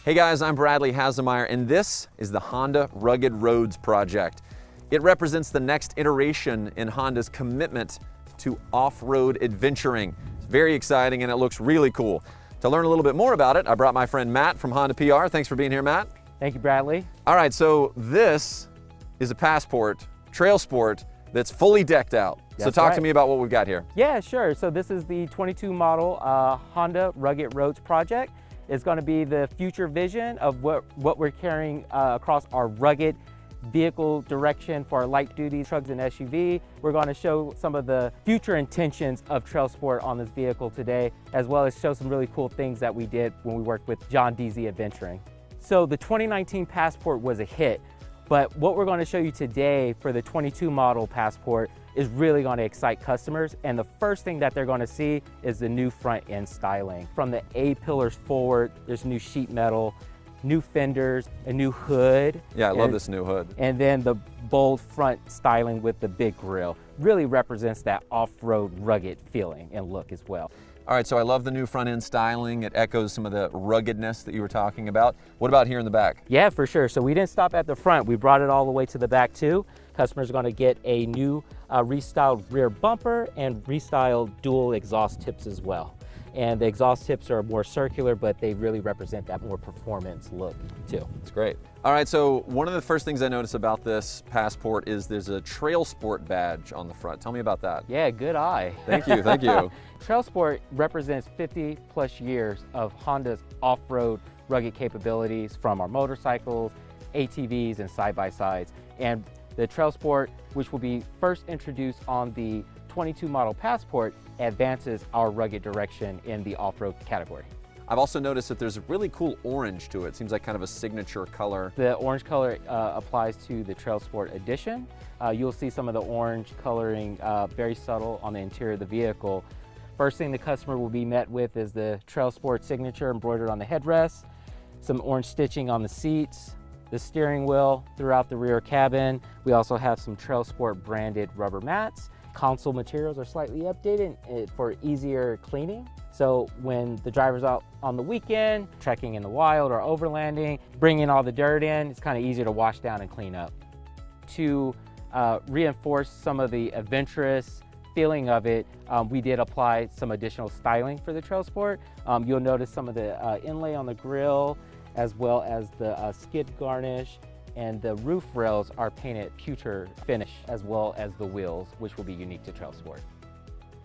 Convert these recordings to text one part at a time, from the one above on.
Hey guys, I'm Bradley Hasemeyer, and this is the Honda Rugged Roads project. It represents the next iteration in Honda's commitment to off-road adventuring. It's very exciting and it looks really cool. To learn a little bit more about it, I brought my friend Matt from Honda PR. Thanks for being here, Matt. Thank you, Bradley. All right, so this is a Passport Trail Sport that's fully decked out. So talk to me about what we've got here. Yeah, sure. So this is the 22 model Honda Rugged Roads project. It's going to be the future vision of what we're carrying across our rugged vehicle direction for our light duty trucks and SUV. We're going to show some of the future intentions of Trail Sport on this vehicle today, as well as show some really cool things that we did when we worked with John DZ Adventuring. So the 2019 Passport was a hit, but what we're going to show you today for the 22 model Passport is really going to excite customers, and the first thing that they're going to see is the new front end styling. From the A-pillars forward, there's new sheet metal, new fenders, a new hood. Yeah, I love this new hood. And then the bold front styling with the big grille really represents that off-road rugged feeling and look as well. All right, so I love the new front end styling. It echoes some of the ruggedness that you were talking about. What about here in the back? Yeah, for sure. So we didn't stop at the front. We brought it all the way to the back too. Customers are going to get a new restyled rear bumper and restyled dual exhaust tips as well. And the exhaust tips are more circular, but they really represent that more performance look too. It's great. All right, so one of the first things I noticed about this Passport is there's a Trail Sport badge on the front. Tell me about that. Yeah, good eye. Thank you, thank you. Trail Sport represents 50 plus years of Honda's off-road rugged capabilities from our motorcycles, ATVs, and side-by-sides. And the Trail Sport, which will be first introduced on the 22 model Passport, advances our rugged direction in the off-road category. I've also noticed that there's a really cool orange to it. Seems like kind of a signature color. The orange color applies to the Trail Sport Edition. You'll see some of the orange coloring very subtle on the interior of the vehicle. First thing the customer will be met with is the Trail Sport signature embroidered on the headrest, some orange stitching on the seats, the steering wheel throughout the rear cabin. We also have some Trail Sport branded rubber mats. Console materials are slightly updated for easier cleaning. So when the driver's out on the weekend, trekking in the wild or overlanding, bringing all the dirt in, it's kind of easier to wash down and clean up. To reinforce some of the adventurous feeling of it, we did apply some additional styling for the Trail Sport. You'll notice some of the inlay on the grille, as well as the skid garnish, and the roof rails are painted pewter finish, as well as the wheels, which will be unique to Trail Sport.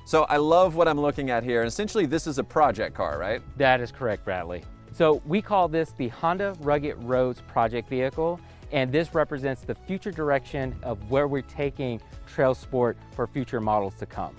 So I love what I'm looking at here. Essentially, this is a project car, right? That is correct, Bradley. So we call this the Honda Rugged Roads project vehicle, and this represents the future direction of where we're taking Trail Sport for future models to come.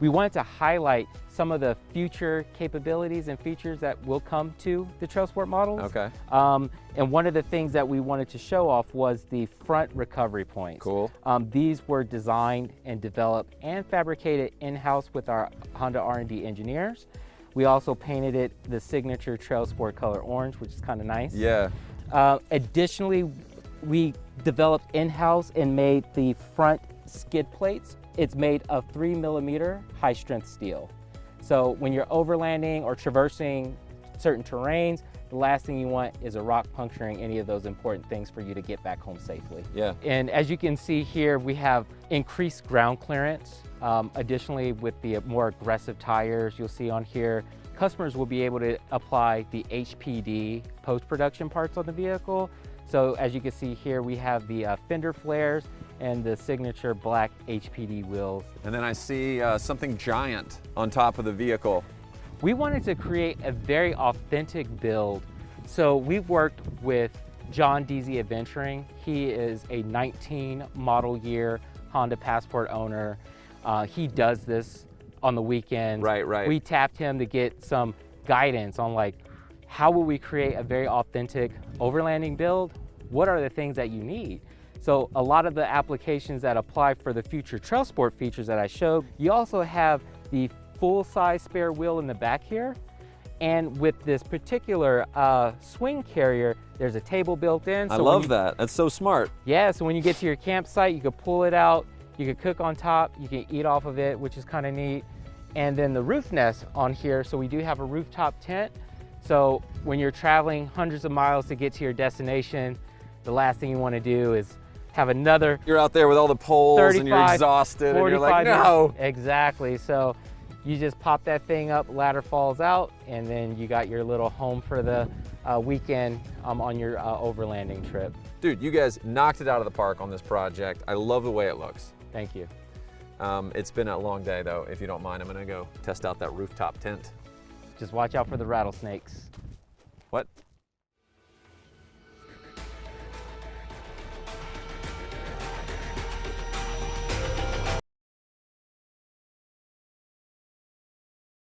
We wanted to highlight some of the future capabilities and features that will come to the Trail Sport models. Okay. And one of the things that we wanted to show off was the front recovery points. Cool. These were designed and developed and fabricated in-house with our Honda R&D engineers. We also painted it the signature Trail Sport color orange, which is kind of nice. Yeah. Additionally, we developed in-house and made the front skid plates. It's made of 3mm high strength steel. So when you're overlanding or traversing certain terrains, the last thing you want is a rock puncturing any of those important things for you to get back home safely. Yeah. And as you can see here, we have increased ground clearance. Additionally, with the more aggressive tires you'll see on here, customers will be able to apply the HPD post-production parts on the vehicle. So as you can see here, we have the fender flares and the signature black HPD wheels. And then I see something giant on top of the vehicle. We wanted to create a very authentic build. So we worked with John DZ Adventuring. He is a 19 model year Honda Passport owner. He does this on the weekends. Right. We tapped him to get some guidance on like, how will we create a very authentic overlanding build? What are the things that you need? So a lot of the applications that apply for the future Trail Sport features that I showed, you also have the full-size spare wheel in the back here. And with this particular swing carrier, there's a table built in. So I love that. That's so smart. Yeah, so when you get to your campsite, you can pull it out, you can cook on top, you can eat off of it, which is kind of neat. And then the roof nest on here, so we do have a rooftop tent. So when you're traveling hundreds of miles to get to your destination, the last thing you want to do is have another You're out there with all the poles and you're 35, exhausted and you're like, 45 no. minutes. Exactly. So you just pop that thing up, ladder falls out, and then you got your little home for the weekend on your overlanding trip. Dude, you guys knocked it out of the park on this project. I love the way it looks. Thank you. It's been a long day though. If you don't mind, I'm gonna go test out that rooftop tent. Just watch out for the rattlesnakes. What?